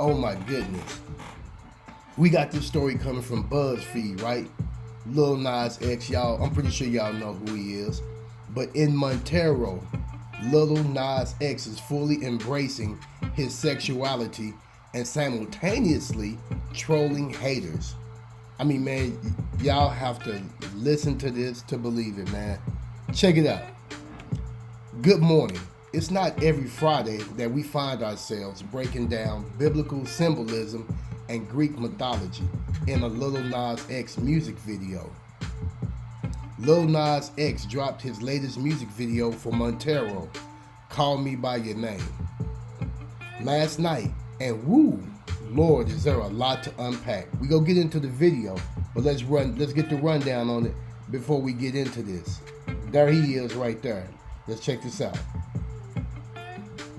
Oh my goodness. We got this story coming from BuzzFeed, right? Lil Nas X, y'all, I'm pretty sure y'all know who he is. But in Montero, Lil Nas X is fully embracing his sexuality and simultaneously trolling haters. I mean, man, y'all have to listen to this to believe it, man. Check it out. Good morning. It's not every Friday that we find ourselves breaking down biblical symbolism and Greek mythology in a Lil Nas X music video. Lil Nas X dropped his latest music video for Montero, Call Me By Your Name, last night, and woo, Lord, is there a lot to unpack. We go get into the video, but let's get the rundown on it before we get into this. There he is right there. Let's check this out.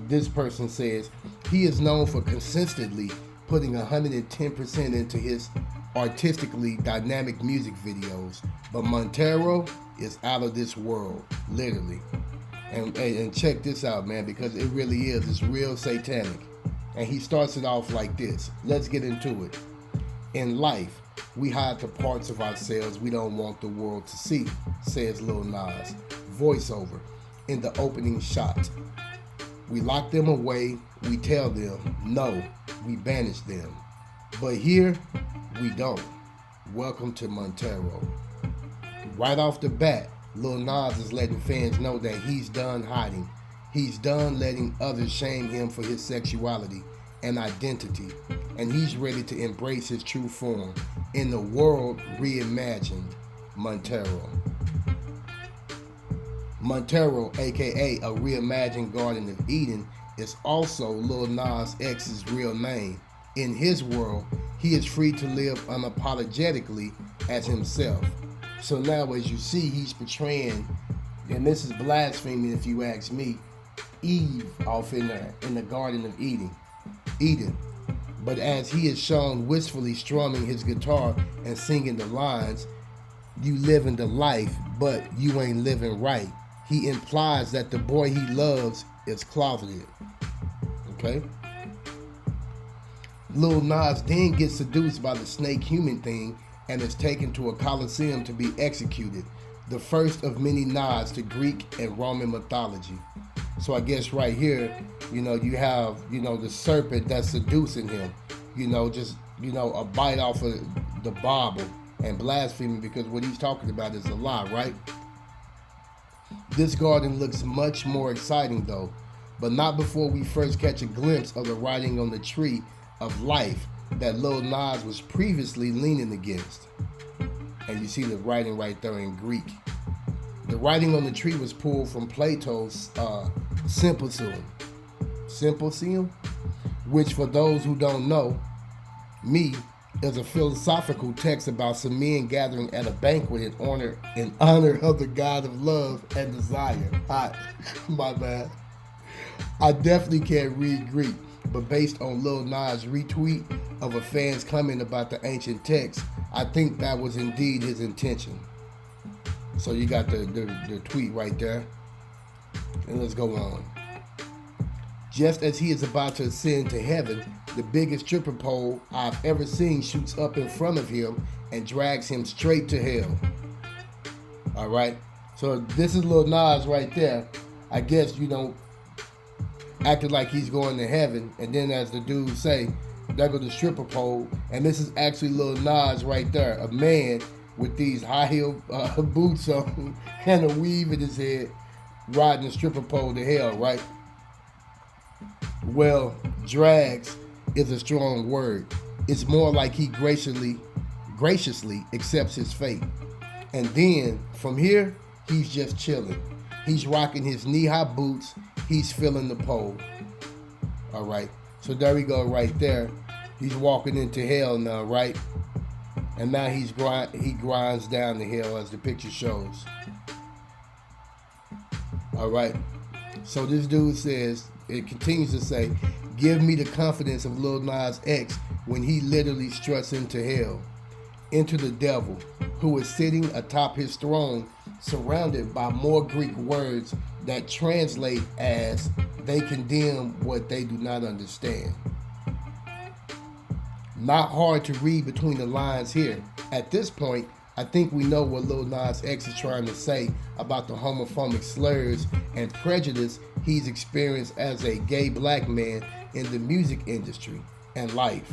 This person says he is known for consistently putting 110% into his artistically dynamic music videos, but Montero is out of this world, literally. And check this out, man, because it really is. It's real satanic. And he starts it off like this. Let's get into it. In life, we hide the parts of ourselves we don't want the world to see, says Lil Nas. Voiceover in the opening shot. We lock them away, we tell them no, we banish them. But here, we don't. Welcome to Montero. Right off the bat, Lil Nas is letting fans know that he's done hiding. He's done letting others shame him for his sexuality and identity. And he's ready to embrace his true form in the world reimagined Montero. Montero, aka a reimagined Garden of Eden, is also Lil Nas X's real name. In his world, he is free to live unapologetically as himself. So now, as you see, he's portraying, and this is blasphemy if you ask me, Eve off in the Garden of Eden. But as he is shown wistfully strumming his guitar and singing the lines, "You living the life, but you ain't living right," he implies that the boy he loves is closeted. Okay? Lil Nas then gets seduced by the snake human thing and is taken to a coliseum to be executed, the first of many nods to Greek and Roman mythology. So I guess right here, you have, the serpent that's seducing him, just, a bite off of the Bible and blasphemy, because what he's talking about is a lie, right? This garden looks much more exciting though, but not before we first catch a glimpse of the writing on the tree of life that Lil Nas was previously leaning against. And you see the writing right there in Greek. The writing on the tree was pulled from Plato's Symposium, which for those who don't know, is a philosophical text about some men gathering at a banquet in honor of the god of love and desire. My bad. I definitely can't read Greek, but based on Lil Nas' retweet of a fan's comment about the ancient text, I think that was indeed his intention. So you got the tweet right there. And let's go on. Just as he is about to ascend to heaven, the biggest stripper pole I've ever seen shoots up in front of him and drags him straight to hell. All right. So this is Lil Nas right there. I guess, acting like he's going to heaven. And then as the dudes say, there goes the stripper pole. And this is actually Lil Nas right there. A man with these high heel boots on and a weave in his head riding the stripper pole to hell, right? Well, drags is a strong word. It's more like he graciously accepts his fate. And then from here, he's just chilling. He's rocking his knee-high boots. He's feeling the pole. All right. So there we go right there. He's walking into hell now, right? And now he grinds down the hill as the picture shows. All right. So this dude says, it continues to say, give me the confidence of Lil Nas X when he literally struts into hell, into the devil, who is sitting atop his throne, surrounded by more Greek words that translate as they condemn what they do not understand. Not hard to read between the lines here. At this point, I think we know what Lil Nas X is trying to say about the homophobic slurs and prejudice he's experienced as a gay black man in the music industry and life.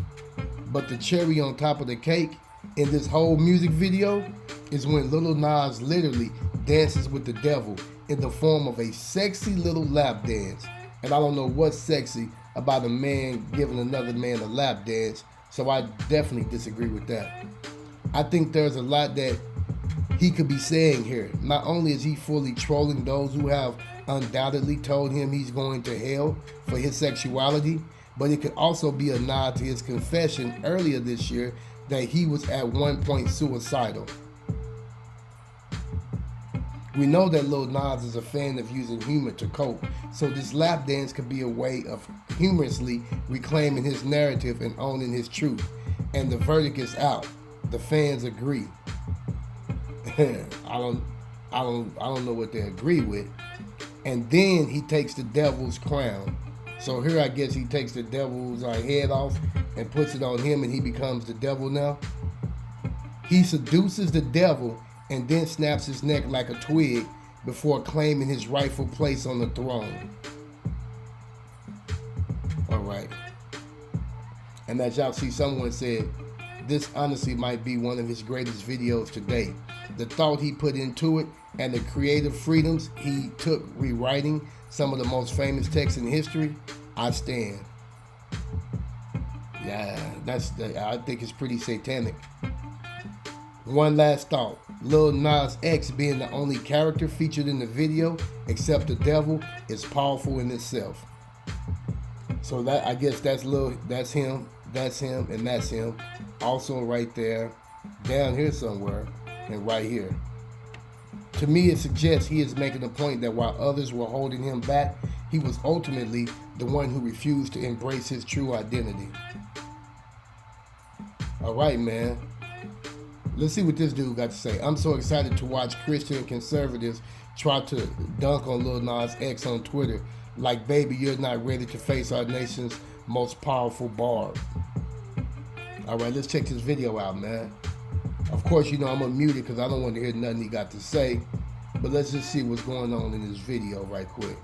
But the cherry on top of the cake in this whole music video is when Lil Nas literally dances with the devil in the form of a sexy little lap dance. And I don't know what's sexy about a man giving another man a lap dance, so I definitely disagree with that. I think there's a lot that he could be saying here. Not only is he fully trolling those who have undoubtedly told him he's going to hell for his sexuality, but it could also be a nod to his confession earlier this year that he was at one point suicidal. We know that Lil Nas is a fan of using humor to cope, so this lap dance could be a way of humorously reclaiming his narrative and owning his truth. And the verdict is out. The fans agree. I don't know what they agree with. And then he takes the devil's crown. So here I guess he takes the devil's head off and puts it on him, and he becomes the devil now. He seduces the devil and then snaps his neck like a twig before claiming his rightful place on the throne. All right. And as y'all see, someone said, this honestly might be one of his greatest videos to date. The thought he put into it and the creative freedoms he took rewriting some of the most famous texts in history, I stand. Yeah, I think it's pretty satanic. One last thought. Lil Nas X being the only character featured in the video except the devil is powerful in itself. So that, I guess that's him, and that's him. Also right there, down here somewhere, and right here. To me, it suggests he is making the point that while others were holding him back, he was ultimately the one who refused to embrace his true identity. All right, man. Let's see what this dude got to say. I'm so excited to watch Christian conservatives try to dunk on Lil Nas X on Twitter. Like, baby, you're not ready to face our nation's most powerful barb. All right, let's check this video out, man. Of course, you know I'm gonna mute it because I don't want to hear nothing he got to say. But let's just see what's going on in this video right quick.